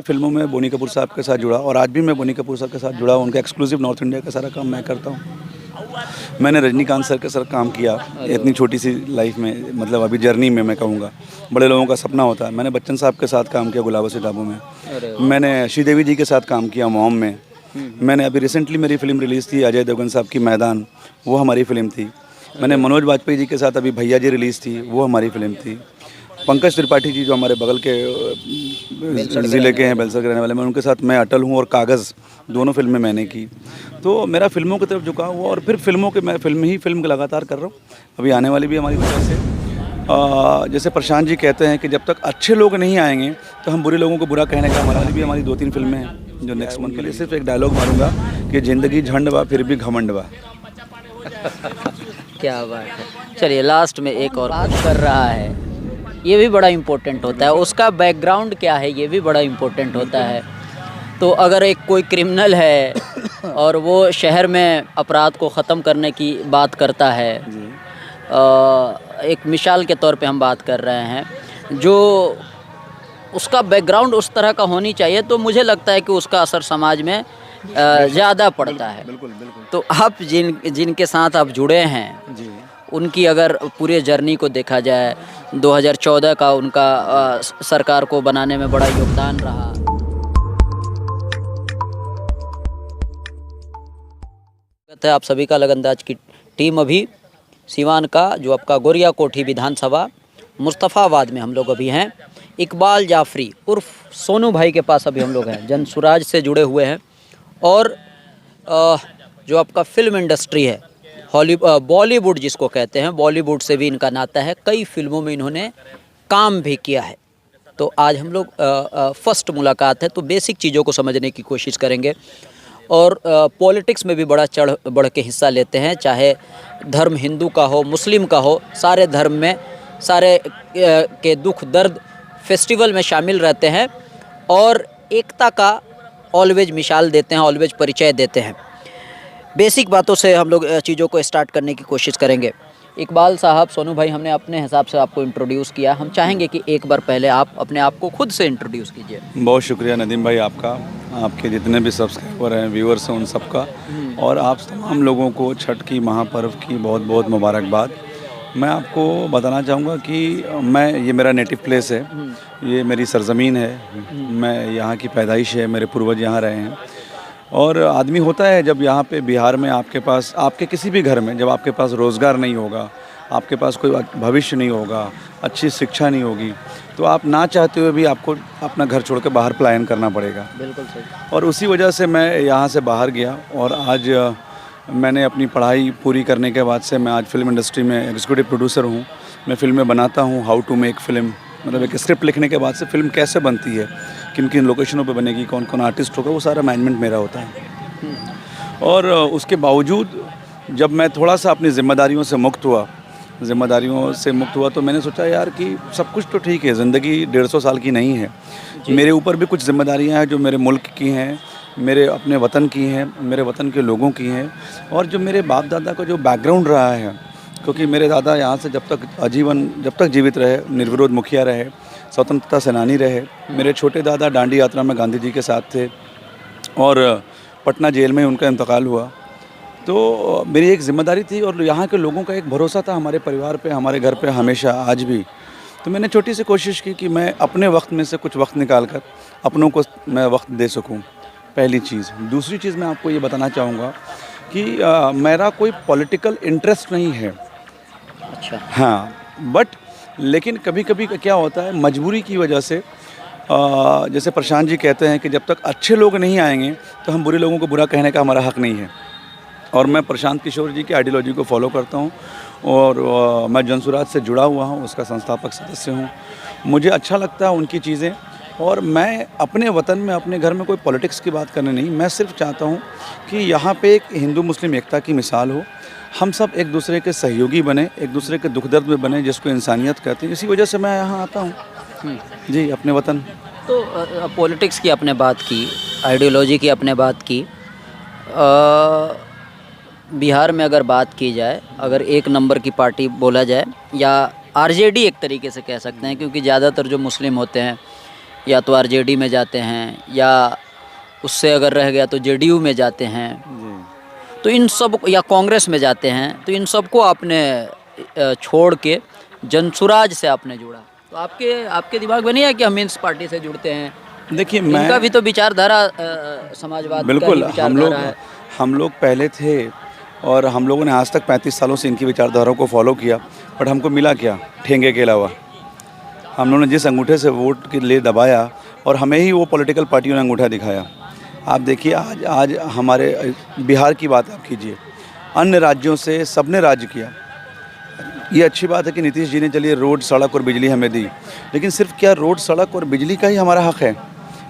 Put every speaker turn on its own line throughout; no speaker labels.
फिल्मों में बोनी कपूर साहब के साथ जुड़ा और आज भी मैं बोनी कपूर साहब के साथ जुड़ा हूँ। उनका एक्सक्लूसिव नॉर्थ इंडिया का सारा काम मैं करता हूँ। मैंने रजनीकांत सर के साथ काम किया इतनी छोटी सी लाइफ में, मतलब अभी जर्नी में मैं कहूँगा। बड़े लोगों का सपना होता है। मैंने बच्चन साहब के साथ काम किया गुलाबो सिताबों में। मैंने श्रीदेवी जी के साथ काम किया मॉम में। मैंने अभी रिसेंटली मेरी फिल्म रिलीज़ थी अजय देवगन साहब की मैदान, वो हमारी फिल्म थी। मैंने मनोज वाजपेयी जी के साथ अभी भैया जी रिलीज़ थी, वो हमारी फिल्म थी। पंकज त्रिपाठी जी जो हमारे बगल के ज़िले के हैं, बेलसर के रहने वाले, मैं उनके साथ मैं अटल हूँ और कागज़ दोनों फिल्में मैंने की। तो मेरा फिल्मों की तरफ झुकाव हुआ और फिर फिल्मों के मैं फिल्म लगातार कर रहा हूँ। अभी आने वाली भी हमारी वजह से जैसे प्रशांत जी कहते हैं कि जब तक अच्छे लोग नहीं आएंगे तो हम बुरे लोगों को बुरा कहने का हमारी 2-3 फिल्में हैं जो नेक्स्ट मंथ के लिए। सिर्फ एक डायलॉग मारूंगा कि ज़िंदगी झंड बा फिर भी घमंड बा।
क्या बात है। चलिए लास्ट में एक और बात कर रहा है, ये भी बड़ा इम्पोर्टेंट होता है, उसका बैकग्राउंड क्या है ये भी बड़ा इम्पोर्टेंट होता है। तो अगर एक कोई क्रिमिनल है और वो शहर में अपराध को ख़त्म करने की बात करता है, एक मिसाल के तौर पे हम बात कर रहे हैं, जो उसका बैकग्राउंड उस तरह का होनी चाहिए, तो मुझे लगता है कि उसका असर समाज में ज़्यादा पड़ता है।
बिल्कुल बिल्कुल।
तो आप जिनके साथ आप जुड़े हैं
जी,
उनकी अगर पूरे जर्नी को देखा जाए, 2014 का उनका सरकार को बनाने में बड़ा योगदान रहा। कहते हैं आप सभी का लगनदाज की टीम अभी सीवान का जो आपका गोरिया कोठी विधानसभा मुस्तफ़ाबाद में हम लोग अभी हैं। इकबाल जाफरी उर्फ सोनू भाई के पास अभी हम लोग हैं, जनसुराज से जुड़े हुए हैं। और जो आपका फिल्म इंडस्ट्री है, बॉलीवुड जिसको कहते हैं, बॉलीवुड से भी इनका नाता है। कई फिल्मों में इन्होंने काम भी किया है। तो आज हम लोग फर्स्ट मुलाकात है, तो बेसिक चीज़ों को समझने की कोशिश करेंगे। और पॉलिटिक्स में भी बढ़ के हिस्सा लेते हैं, चाहे धर्म हिंदू का हो, मुस्लिम का हो, सारे धर्म में सारे के दुख दर्द फेस्टिवल में शामिल रहते हैं और एकता का ऑलवेज मिसाल देते हैं, ऑलवेज परिचय देते हैं। बेसिक बातों से हम लोग चीज़ों को स्टार्ट करने की कोशिश करेंगे। इकबाल साहब, सोनू भाई, हमने अपने हिसाब से आपको इंट्रोड्यूस किया, हम चाहेंगे कि एक बार पहले आप अपने आप को खुद से इंट्रोड्यूस कीजिए।
बहुत शुक्रिया नदीम भाई आपका, आपके जितने भी सब्सक्राइबर हैं, व्यूअर्स हैं, उन सबका, और आप तमाम लोगों को छठ की महापर्व की बहुत बहुत मुबारकबाद। मैं आपको बताना चाहूँगा कि ये मेरा नेटिव प्लेस है, ये मेरी सरज़मीन है, मैं यहाँ की पैदाइश है, मेरे पूर्वज यहाँ रहे हैं। और आदमी होता है जब यहाँ पे बिहार में आपके किसी भी घर में जब आपके पास रोज़गार नहीं होगा, आपके पास कोई भविष्य नहीं होगा, अच्छी शिक्षा नहीं होगी, तो आप ना चाहते हुए भी आपको अपना घर छोड़ के बाहर पलायन करना पड़ेगा।
बिल्कुल सही।
और उसी वजह से मैं यहाँ से बाहर गया और आज मैंने अपनी पढ़ाई पूरी करने के बाद से मैं आज फिल्म इंडस्ट्री में एग्जीक्यूटिव प्रोड्यूसर हूँ। मैं फिल्में बनाता हूँ, हाउ टू मेक फ़िल्म, मतलब एक स्क्रिप्ट लिखने के बाद से फ़िल्म कैसे बनती है, किन किन लोकेशनों पे बनेगी, कौन कौन आर्टिस्ट होगा, वो सारा मैनेजमेंट मेरा होता है। और उसके बावजूद जब मैं थोड़ा सा अपनी ज़िम्मेदारियों से मुक्त हुआ तो मैंने सोचा यार कि सब कुछ तो ठीक है, ज़िंदगी 150 साल की नहीं है, मेरे ऊपर भी कुछ ज़िम्मेदारियाँ हैं जो मेरे मुल्क की हैं, मेरे अपने वतन की हैं, मेरे वतन के लोगों की हैं, और जो मेरे बाप दादा का जो बैकग्राउंड रहा है, क्योंकि मेरे दादा यहाँ से जब तक जीवित रहे, निर्विरोध मुखिया रहे, स्वतंत्रता सेनानी रहे। मेरे छोटे दादा डांडी यात्रा में गांधी जी के साथ थे और पटना जेल में उनका इंतकाल हुआ। तो मेरी एक ज़िम्मेदारी थी और यहाँ के लोगों का एक भरोसा था हमारे परिवार पे, हमारे घर पे, हमेशा, आज भी। तो मैंने छोटी सी कोशिश की कि मैं अपने वक्त में से कुछ वक्त निकाल कर अपनों को मैं वक्त दे सकूँ, पहली चीज़। दूसरी चीज़ मैं आपको ये बताना चाहूँगा कि मेरा कोई पॉलिटिकल इंटरेस्ट नहीं है।
अच्छा।
हाँ, लेकिन कभी कभी क्या होता है, मजबूरी की वजह से, जैसे प्रशांत जी कहते हैं कि जब तक अच्छे लोग नहीं आएंगे तो हम बुरे लोगों को बुरा कहने का हमारा हक नहीं है। और मैं प्रशांत किशोर जी की आइडियोलॉजी को फॉलो करता हूँ और मैं जनसुराज से जुड़ा हुआ हूँ, उसका संस्थापक सदस्य हूँ। मुझे अच्छा लगता है उनकी चीज़ें, और मैं अपने वतन में, अपने घर में कोई पॉलिटिक्स की बात करने नहीं, मैं सिर्फ चाहता हूँ कि यहाँ पे एक हिंदू मुस्लिम एकता की मिसाल हो, हम सब एक दूसरे के सहयोगी बने, एक दूसरे के दुख दर्द में बने, जिसको इंसानियत कहते हैं। इसी वजह से मैं यहाँ आता हूँ जी, अपने वतन।
तो पॉलिटिक्स की आपने बात की, आइडियोलॉजी की आपने बात की, बिहार में अगर बात की जाए, अगर एक नंबर की पार्टी बोला जाए, या आरजेडी एक तरीके से कह सकते हैं, क्योंकि ज़्यादातर जो मुस्लिम होते हैं या तो आरजेडी में जाते हैं या उससे अगर रह गया तो जेडीयू में जाते हैं, तो इन सब या कांग्रेस में जाते हैं, तो इन सबको आपने छोड़ के जनसुराज से आपने जुड़ा, तो आपके आपके दिमाग में नहीं है कि हम इस पार्टी से जुड़ते हैं?
देखिए
इनका भी तो विचारधारा समाजवाद का ही
बिल्कुल
विचारधारा है।
हम लोग पहले थे और हम लोगों ने आज तक 35 सालों से इनकी विचारधाराओं को फॉलो किया, बट हमको मिला क्या ठेंगे के अलावा? हम लोगों ने जिस अंगूठे से वोट के लिए दबाया और हमें ही वो पॉलिटिकल पार्टियों ने अंगूठा दिखाया। आप देखिए आज हमारे बिहार की बात आप कीजिए, अन्य राज्यों से सबने राज्य किया। ये अच्छी बात है कि नीतीश जी ने चलिए रोड सड़क और बिजली हमें दी, लेकिन सिर्फ क्या रोड सड़क और बिजली का ही हमारा हक़ है?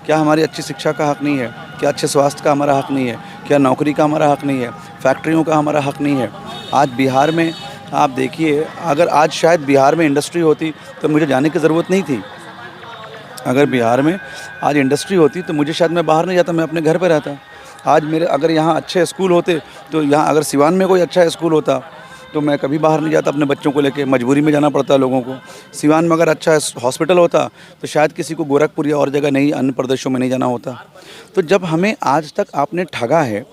क्या हमारी अच्छी शिक्षा का हक़ नहीं है? क्या अच्छे स्वास्थ्य का हमारा हक़ नहीं है? क्या नौकरी का हमारा हक़ नहीं है? फैक्ट्रियों का हमारा हक़ नहीं है? आज बिहार में आप देखिए, अगर आज शायद बिहार में इंडस्ट्री होती तो मुझे जाने की ज़रूरत नहीं थी। अगर बिहार में आज इंडस्ट्री होती तो मुझे शायद मैं बाहर नहीं जाता, मैं अपने घर पे रहता। आज मेरे अगर यहाँ अच्छे स्कूल होते, तो यहाँ अगर सिवान में कोई अच्छा स्कूल होता तो मैं कभी बाहर नहीं जाता अपने बच्चों को लेके, मजबूरी में जाना पड़ता है लोगों को। सिवान में अगर अच्छा हॉस्पिटल होता तो शायद किसी को गोरखपुर या और जगह नहीं, अन्य प्रदेशों में नहीं जाना होता। तो जब हमें आज तक आपने ठगा है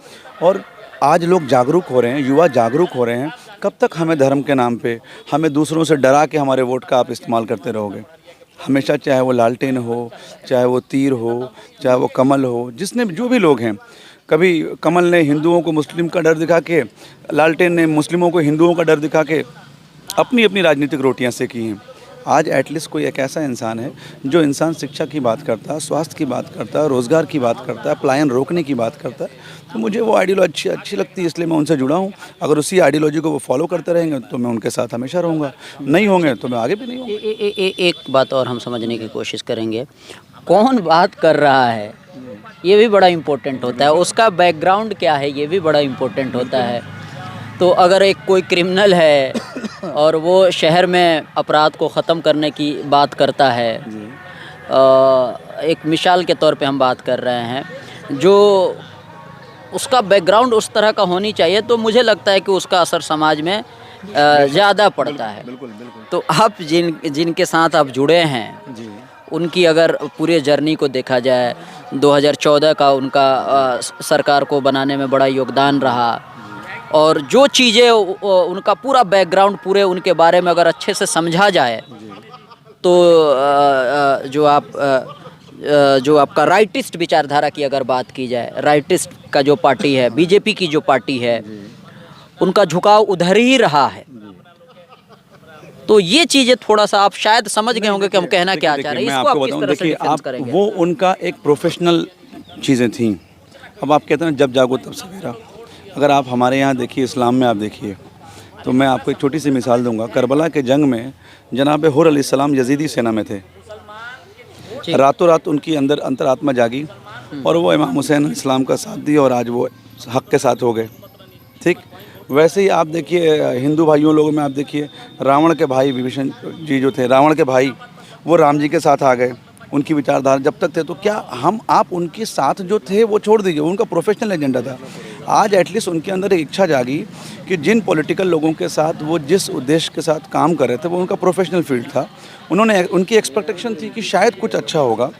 और आज लोग जागरूक हो रहे हैं, युवा जागरूक हो रहे हैं, कब तक हमें धर्म के नाम पे, हमें दूसरों से डरा के हमारे वोट का आप इस्तेमाल करते रहोगे? हमेशा चाहे वो लालटेन हो, चाहे वो तीर हो, चाहे वो कमल हो, जिसने जो भी लोग हैं, कभी कमल ने हिंदुओं को मुस्लिम का डर दिखा के, लालटेन ने मुस्लिमों को हिंदुओं का डर दिखा के अपनी अपनी राजनीतिक रोटियां सेकी हैं। आज एटलीस्ट कोई एक ऐसा इंसान है जो इंसान शिक्षा की बात करता है, स्वास्थ्य की बात करता है, रोज़गार की बात करता है, पलायन रोकने की बात करता है, तो मुझे वो आइडियोलॉजी अच्छी लगती है, इसलिए मैं उनसे जुड़ा हूँ। अगर उसी आइडियोलॉजी को वो फॉलो करते रहेंगे तो मैं उनके साथ हमेशा रहूँगा, नहीं होंगे तो मैं आगे भी नहीं हूँ।
एक बात और हम समझने की कोशिश करेंगे, कौन बात कर रहा है ये भी बड़ा इम्पोर्टेंट होता है, उसका बैकग्राउंड क्या है ये भी बड़ा इम्पोर्टेंट होता है। तो अगर एक कोई क्रिमिनल है और वो शहर में अपराध को ख़त्म करने की बात करता है, एक मिसाल के तौर पे हम बात कर रहे हैं, जो उसका बैकग्राउंड उस तरह का होनी चाहिए, तो मुझे लगता है कि उसका असर समाज में ज़्यादा पड़ता है।
बिल्कुल बिल्कुल।
तो आप जिनके साथ आप जुड़े हैं
जी,
उनकी अगर पूरे जर्नी को देखा जाए, 2014 का उनका सरकार को बनाने में बड़ा योगदान रहा, और जो चीज़ें उनका पूरा बैकग्राउंड पूरे उनके बारे में अगर अच्छे से समझा जाए, तो जो आपका राइटिस्ट विचारधारा की अगर बात की जाए, राइटिस्ट का जो पार्टी है, बीजेपी की जो पार्टी है, उनका झुकाव उधर ही रहा है। तो ये चीज़ें थोड़ा सा आप शायद समझ गए होंगे कि हम कहना क्या चाह रहे हैं। इसको आप किस तरह से डिफेंस करेंगे?
वो उनका एक प्रोफेशनल चीज़ें थी। अब आप कहते हैं जब जागो तब सवेरा। अगर आप हमारे यहाँ देखिए, इस्लाम में आप देखिए, तो मैं आपको एक छोटी सी मिसाल दूंगा। करबला के जंग में जनाब हुर अलैहिस्सलाम यजीदी सेना में थे। रातों रात उनकी अंदर अंतरात्मा जागी और वो इमाम हुसैन इस्लाम का साथ दिया और आज वो हक़ के साथ हो गए। ठीक वैसे ही आप देखिए हिंदू भाइयों लोगों में आप देखिए, रावण के भाई विभीषण जी जो थे, रावण के भाई, वो राम जी के साथ आ गए। उनकी विचारधारा जब तक थे, तो क्या हम आप उनके साथ जो थे वो छोड़ दीजिए, उनका प्रोफेशनल एजेंडा था। आज एटलीस्ट उनके अंदर एक इच्छा जागी कि जिन पॉलिटिकल लोगों के साथ वो जिस उद्देश्य के साथ काम कर रहे थे वो उनका प्रोफेशनल फील्ड था। उन्होंने उनकी एक्सपेक्टेशन थी कि शायद कुछ अच्छा होगा,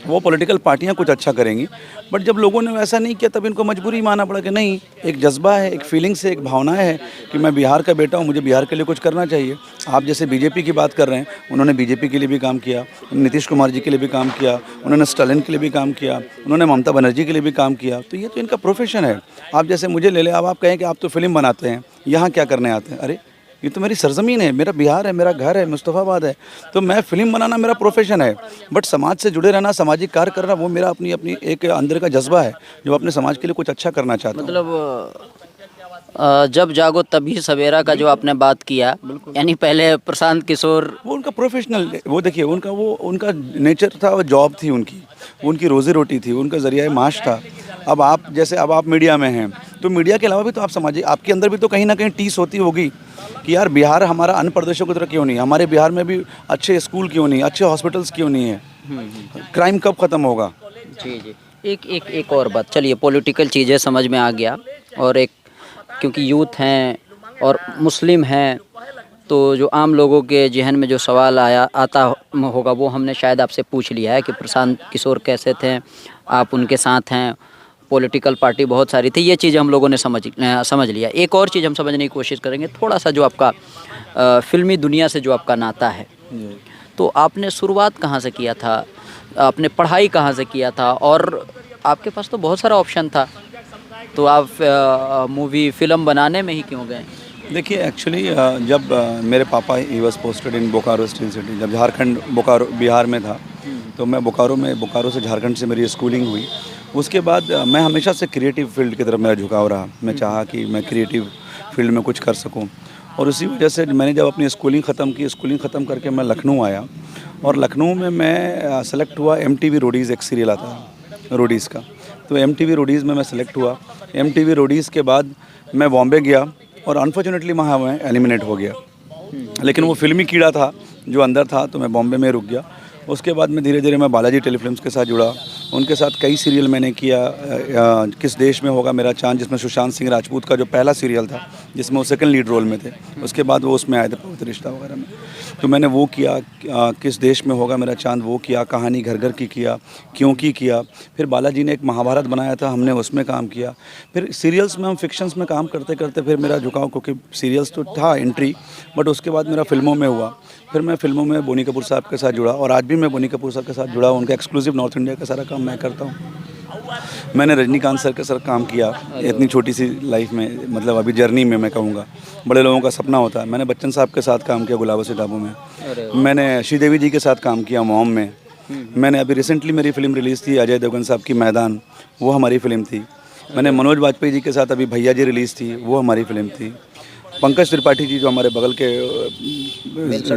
वो पॉलिटिकल पार्टियां कुछ अच्छा करेंगी, बट जब लोगों ने वैसा नहीं किया तब इनको मजबूरी मानना पड़ा कि नहीं, एक जज्बा है, एक फीलिंग्स है, एक भावनाएं है कि मैं बिहार का बेटा हूं, मुझे बिहार के लिए कुछ करना चाहिए। आप जैसे बीजेपी की बात कर रहे हैं, उन्होंने बीजेपी के लिए भी काम किया, नीतीश कुमार जी के लिए भी काम किया, उन्होंने स्टालिन के लिए भी काम किया, उन्होंने ममता बनर्जी के लिए भी काम किया। तो ये तो इनका प्रोफेशन है। आप जैसे मुझे ले लें, अब आप कहें कि आप तो फिल्म बनाते हैं, यहाँ क्या करने आते हैं? अरे ये तो मेरी सरजमीन है, मेरा बिहार है, मेरा घर है, मुस्तफ़ाबाद है, तो मैं फिल्म बनाना मेरा प्रोफेशन है। बट समाज से जुड़े रहना, सामाजिक कार्य करना, वो मेरा अपनी अपनी एक अंदर का जज्बा है जो अपने समाज के लिए कुछ अच्छा करना चाहता हूँ।
मतलब जब जागो तभी सवेरा का जो आपने बात किया, यानी पहले प्रशांत किशोर,
वो उनका प्रोफेशनल, वो देखिए उनका नेचर था, वो जॉब थी उनकी रोज़ी रोटी थी, उनका ज़रिया माश था। अब आप जैसे अब आप मीडिया में हैं, तो मीडिया के अलावा भी तो आप समझिए, आपके अंदर भी तो कहीं ना कहीं टीस होती होगी कि यार बिहार हमारा अन्य प्रदेशों की तरह क्यों नहीं, हमारे बिहार में भी अच्छे स्कूल क्यों नहीं, अच्छे हॉस्पिटल्स क्यों नहीं है, क्राइम कब ख़त्म होगा।
जी जी, एक और बात, चलिए पॉलिटिकल चीज़ें समझ में आ गया, और एक क्योंकि यूथ हैं और मुस्लिम हैं, तो जो आम लोगों के जहन में जो सवाल आता होगा वो हमने शायद आपसे पूछ लिया है कि प्रशांत किशोर कैसे थे, आप उनके साथ हैं, पॉलिटिकल पार्टी बहुत सारी थी, ये चीज़ हम लोगों ने समझ लिया। एक और चीज़ हम समझने की कोशिश करेंगे, थोड़ा सा जो आपका फिल्मी दुनिया से जो आपका नाता है, तो आपने शुरुआत कहाँ से किया था, आपने पढ़ाई कहाँ से किया था, और आपके पास तो बहुत सारा ऑप्शन था, तो आप मूवी फिल्म बनाने में ही क्यों गए?
देखिए एक्चुअली जब मेरे पापा he was posted in Bokaro steel city, जब झारखंड बोकारो बिहार में था, तो मैं बोकारो से झारखंड से मेरी स्कूलिंग हुई। उसके बाद मैं हमेशा से क्रिएटिव फील्ड की तरफ मेरा झुकाव रहा। मैं चाहा कि मैं क्रिएटिव फील्ड में कुछ कर सकूं, और उसी वजह से मैंने जब अपनी स्कूलिंग ख़त्म करके मैं लखनऊ आया, और लखनऊ में मैं सेलेक्ट हुआ। MTV रोडीज़ एक सीरियल आता है रोडीज़ का, तो MTV रोडीज़ में मैं सेलेक्ट हुआ। MTV रोडीज़ के बाद मैं बॉम्बे गया, और अनफॉर्चुनेटली वहाँ मैं एलिमिनेट हो गया। लेकिन वो फिल्मी कीड़ा था जो अंदर था, तो मैं बॉम्बे में रुक गया। उसके बाद में धीरे धीरे मैं बालाजी टेलीफिल्म्स के साथ जुड़ा। उनके साथ कई सीरियल मैंने किया। किस देश में होगा मेरा चांद, जिसमें सुशांत सिंह राजपूत का जो पहला सीरियल था, जिसमें वो सेकंड लीड रोल में थे। उसके बाद वो उसमें आए थे पवित्र रिश्ता वगैरह में, तो मैंने वो किया। किस देश में होगा मेरा चांद वो किया, कहानी घर घर की किया, क्योंकि किया। फिर बालाजी ने एक महाभारत बनाया था, हमने उसमें काम किया। फिर सीरियल्स में हम फिक्शंस में काम करते करते फिर मेरा झुकाव, क्योंकि सीरियल्स तो था एंट्री, बट उसके बाद मेरा फिल्मों में हुआ। फिर मैं फिल्मों में बोनी कपूर साहब के साथ जुड़ा, और आज भी मैं बोनी कपूर साहब के साथ जुड़ा। उनका एक्सक्लूसिव नॉर्थ इंडिया का सारा काम मैं करता हूँ। मैंने रजनीकांत सर के साथ काम किया इतनी छोटी सी लाइफ में, मतलब अभी जर्नी में मैं कहूँगा। बड़े लोगों का सपना होता है। मैंने बच्चन साहब के साथ काम किया गुलाबों से किताबों में। मैंने श्रीदेवी जी के साथ काम किया मॉम में। मैंने अभी रिसेंटली मेरी फिल्म रिलीज़ थी अजय देवगन साहब की मैदान, वो हमारी फिल्म थी। मैंने मनोज वाजपेयी जी के साथ अभी भैया जी रिलीज़ थी, वो हमारी फिल्म थी। पंकज त्रिपाठी जी जो हमारे बगल के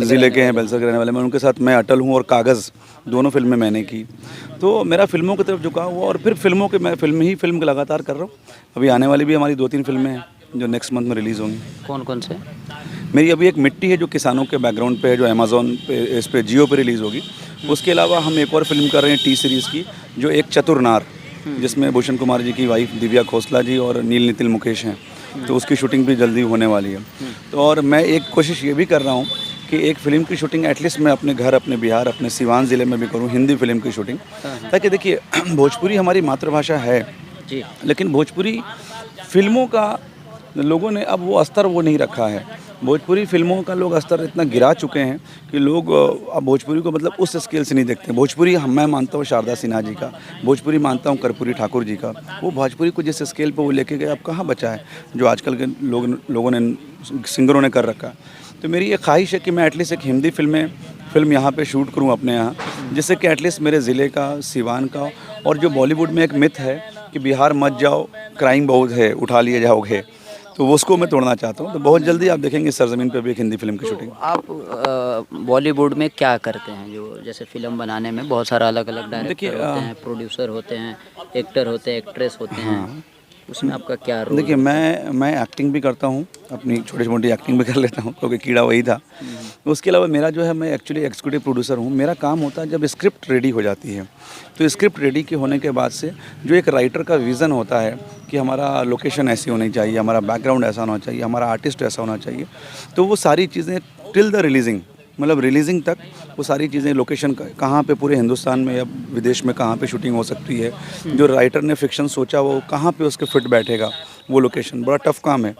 ज़िले के हैं, बेलसर के रहने वाले, मैं उनके साथ मैं अटल हूँ और कागज़, दोनों फिल्में मैंने की। तो मेरा फिल्मों की तरफ झुकाव हुआ, और फिर फिल्मों के मैं फिल्म लगातार कर रहा हूँ। अभी आने वाली भी हमारी 2-3 फिल्में हैं जो नेक्स्ट मंथ में रिलीज़ होंगी।
कौन कौन से?
मेरी अभी एक मिट्टी है जो किसानों के बैकग्राउंड पे है, जो अमेज़ॉन पे, इस पे जियो पे रिलीज़ होगी। उसके अलावा हम एक और फिल्म कर रहे हैं टी सीरीज़ की, जो एक चतुर नार, जिसमें भूषण कुमार जी की वाइफ दिव्या खोसला जी और नील नितिन मुकेश हैं। तो उसकी शूटिंग भी जल्दी होने वाली है। तो और मैं एक कोशिश ये भी कर रहा हूँ कि एक फ़िल्म की शूटिंग एटलीस्ट मैं अपने घर, अपने बिहार, अपने सिवान ज़िले में भी करूँ, हिंदी फिल्म की शूटिंग। ताकि देखिए भोजपुरी हमारी मातृभाषा है
जी,
लेकिन भोजपुरी फिल्मों का लोगों ने अब वो स्तर वो नहीं रखा है। भोजपुरी फिल्मों का लोग स्तर इतना गिरा चुके हैं कि लोग अब भोजपुरी को मतलब उस स्केल से नहीं देखते। भोजपुरी मैं मानता हूँ शारदा सिन्हा जी का, भोजपुरी मानता हूँ कर्पूरी ठाकुर जी का। वो भोजपुरी को जिस स्केल पे वो लेके गए अब कहाँ बचा है जो आजकल के लोगों ने, सिंगरों ने कर रखा। तो मेरी ये ख्वाहिश है कि मैं एटलीस्ट एक हिंदी फिल्म यहाँ पे शूट करूँ अपने यहाँ, जिससे कि एटलीस्ट मेरे ज़िले का, सिवान का, और जो बॉलीवुड में एक मिथ है कि बिहार मत जाओ, क्राइम बहुत है, उठा लिए जाओगे, तो उसको मैं तोड़ना चाहता हूँ। तो बहुत जल्दी आप देखेंगे सरजमीन पे भी एक हिंदी फिल्म की शूटिंग।
आप बॉलीवुड में क्या करते हैं? जो जैसे फिल्म बनाने में बहुत सारा अलग अलग डायरेक्टर होते हैं, प्रोड्यूसर होते हैं, एक्टर होते हैं, एक्ट्रेस होते हैं, उसमें आपका क्या रोल?
देखिए मैं एक्टिंग भी करता हूँ, अपनी छोटी मोटी एक्टिंग भी कर लेता हूँ, क्योंकि कीड़ा वही था। उसके अलावा मेरा जो है, मैं एक्चुअली एग्जीक्यूटिव प्रोड्यूसर हूँ। मेरा काम होता है जब स्क्रिप्ट रेडी हो जाती है, तो स्क्रिप्ट रेडी के होने के बाद से जो एक राइटर का विज़न होता है कि हमारा लोकेशन ऐसी होनी चाहिए, हमारा बैकग्राउंड ऐसा होना चाहिए, हमारा आर्टिस्ट ऐसा होना चाहिए, तो वो सारी चीज़ें टिल द रिलीजिंग, मतलब रिलीजिंग तक वो सारी चीज़ें, लोकेशन कहाँ पे पूरे हिंदुस्तान में या विदेश में कहाँ पे शूटिंग हो सकती है, जो राइटर ने फिक्शन सोचा वो कहाँ पे उसके फिट बैठेगा, वो लोकेशन बड़ा टफ काम है।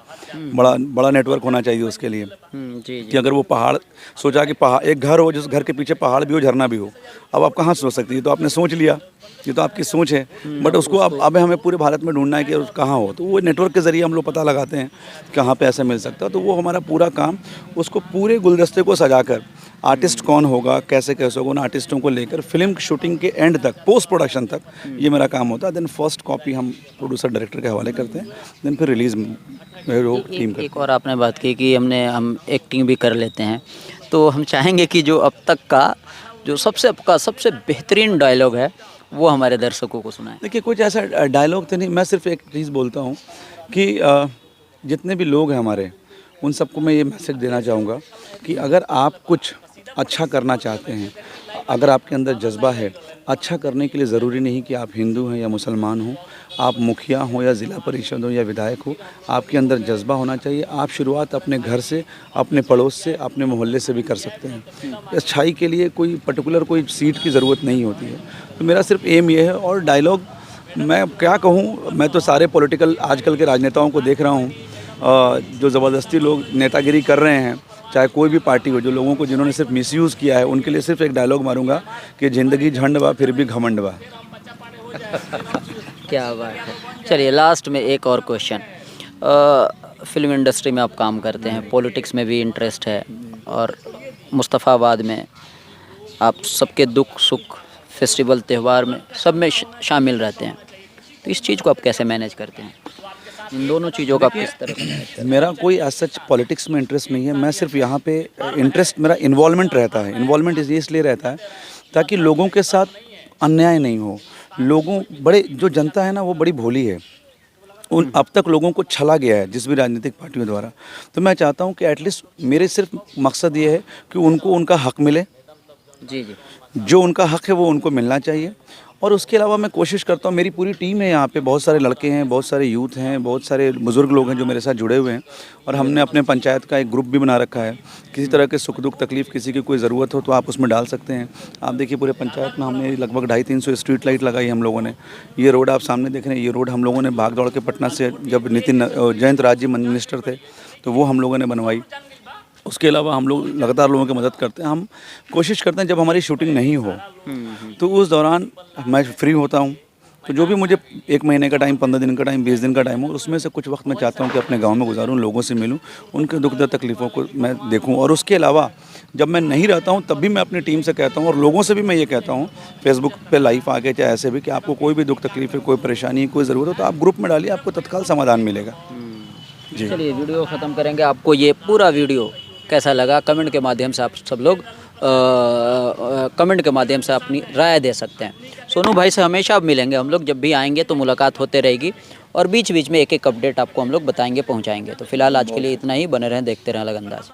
बड़ा नेटवर्क होना चाहिए उसके लिए।
जी
कि अगर वो पहाड़ सोचा कि पहाड़, एक घर हो जिस घर के पीछे पहाड़ भी हो, झरना भी हो, अब आप कहाँ सोच सकती है? तो आपने सोच लिया, ये तो आपकी सोच है, बट उसको अब हमें पूरे भारत में ढूंढना है कि कहाँ हो। तो वो नेटवर्क के ज़रिए हम लोग पता लगाते हैं कहाँ पे ऐसे मिल सकता है। तो वो हमारा पूरा काम, उसको पूरे गुलदस्ते को सजाकर, आर्टिस्ट कौन होगा, कैसे कैसे होगा, उन आर्टिस्टों को लेकर फिल्म शूटिंग के एंड तक, पोस्ट प्रोडक्शन तक, ये मेरा काम होता है। देन फर्स्ट कॉपी हम प्रोड्यूसर डायरेक्टर के हवाले करते हैं, देन फिर रिलीज़ टीम करते हैं।
एक और आपने बात की कि हम एक्टिंग भी कर लेते हैं, तो हम चाहेंगे कि जो अब तक का जो सबसे बेहतरीन डायलॉग है वो हमारे दर्शकों को सुनाएं।
देखिए कुछ ऐसा डायलॉग तो नहीं, मैं सिर्फ एक चीज़ बोलता हूँ कि जितने भी लोग हैं हमारे, उन सबको मैं ये मैसेज देना चाहूँगा कि अगर आप कुछ अच्छा करना चाहते हैं, अगर आपके अंदर जज्बा है, अच्छा करने के लिए ज़रूरी नहीं कि आप हिंदू हैं या मुसलमान हो, आप मुखिया हो या ज़िला परिषद हो या विधायक हो, आपके अंदर जज्बा होना चाहिए। आप शुरुआत अपने घर से, अपने पड़ोस से, अपने मोहल्ले से भी कर सकते हैं। अच्छाई के लिए कोई पर्टिकुलर कोई सीट की ज़रूरत नहीं होती है। तो मेरा सिर्फ एम ये है। और डायलॉग मैं क्या कहूँ, मैं तो सारे पॉलिटिकल आजकल के राजनेताओं को देख रहा हूँ, जो ज़बरदस्ती लोग नेतागिरी कर रहे हैं, चाहे कोई भी पार्टी हो, जो लोगों को जिन्होंने सिर्फ मिसयूज़ किया है, उनके लिए सिर्फ एक डायलॉग मारूंगा कि ज़िंदगी झंड बा फिर भी घमंड बा।
क्या बात है। चलिए लास्ट में एक और क्वेश्चन, फिल्म इंडस्ट्री में आप काम करते हैं, पॉलिटिक्स में भी इंटरेस्ट है और मुस्तफ़ाबाद में आप सबके दुख सुख, फेस्टिवल त्यौहार में सब में शामिल रहते हैं, तो इस चीज़ को आप कैसे मैनेज करते हैं? इन दोनों चीज़ों का आप किस तरह से मैनेज करते हैं?
मेरा कोई सच पॉलिटिक्स में इंटरेस्ट नहीं है। मैं सिर्फ यहाँ पे इंटरेस्ट, मेरा इन्वॉल्वमेंट रहता है। इन्वॉल्वमेंट इसलिए रहता है ताकि लोगों के साथ अन्याय नहीं हो। लोगों बड़े जो जनता है ना, वो बड़ी भोली है। उन अब तक लोगों को छला गया है जिस भी राजनीतिक पार्टियों द्वारा। तो मैं चाहता हूँ कि एटलीस्ट मेरे सिर्फ मकसद ये है कि उनको उनका हक मिले।
जी जी।
जो उनका हक है वो उनको मिलना चाहिए। और उसके अलावा मैं कोशिश करता हूँ, मेरी पूरी टीम है यहाँ पे, बहुत सारे लड़के हैं, बहुत सारे यूथ हैं, बहुत सारे बुज़ुर्ग लोग हैं जो मेरे साथ जुड़े हुए हैं। और हमने अपने पंचायत का एक ग्रुप भी बना रखा है। किसी तरह के सुख दुख तकलीफ़, किसी की कोई ज़रूरत हो तो आप उसमें डाल सकते हैं। आप देखिए पूरे पंचायत में हमने लगभग 250-300 स्ट्रीट लाइट लगाई हम लोगों ने। ये रोड आप सामने देख रहे हैं, ये रोड हम लोगों ने भाग दौड़ के पटना से, जब जयंत राज जी मिनिस्टर थे तो वो हम लोगों ने बनवाई। उसके अलावा हम लोग लगातार लोगों की मदद करते हैं। हम कोशिश करते हैं जब हमारी शूटिंग नहीं हो तो उस दौरान मैं फ्री होता हूँ, तो जो भी मुझे 1 महीने का टाइम, 15 दिन का टाइम, 20 दिन का टाइम हो, उसमें से कुछ वक्त मैं चाहता हूँ कि अपने गांव में गुजारूँ, लोगों से मिलूँ, उनके दुख दर्द तकलीफ़ों को मैं देखूँ। और उसके अलावा जब मैं नहीं रहता हूँ तब भी मैं अपनी टीम से कहता हूँ और लोगों से भी मैं ये कहता हूँ, फेसबुक पे लाइव आके चाहे ऐसे भी, कि आपको कोई भी दुख तकलीफ है, कोई परेशानी, कोई ज़रूरत हो तो आप ग्रुप में डालिए, आपको तत्काल समाधान मिलेगा। जी।
चलिए वीडियो ख़त्म करेंगे। आपको ये पूरा वीडियो कैसा लगा, कमेंट के माध्यम से आप सब लोग कमेंट के माध्यम से अपनी राय दे सकते हैं। सोनू भाई से हमेशा अब मिलेंगे हम लोग, जब भी आएंगे तो मुलाकात होते रहेगी और बीच बीच में एक एक अपडेट आपको हम लोग बताएंगे, पहुंचाएंगे। तो फिलहाल आज के लिए इतना ही। बने रहें, देखते रहें अलग अंदाज।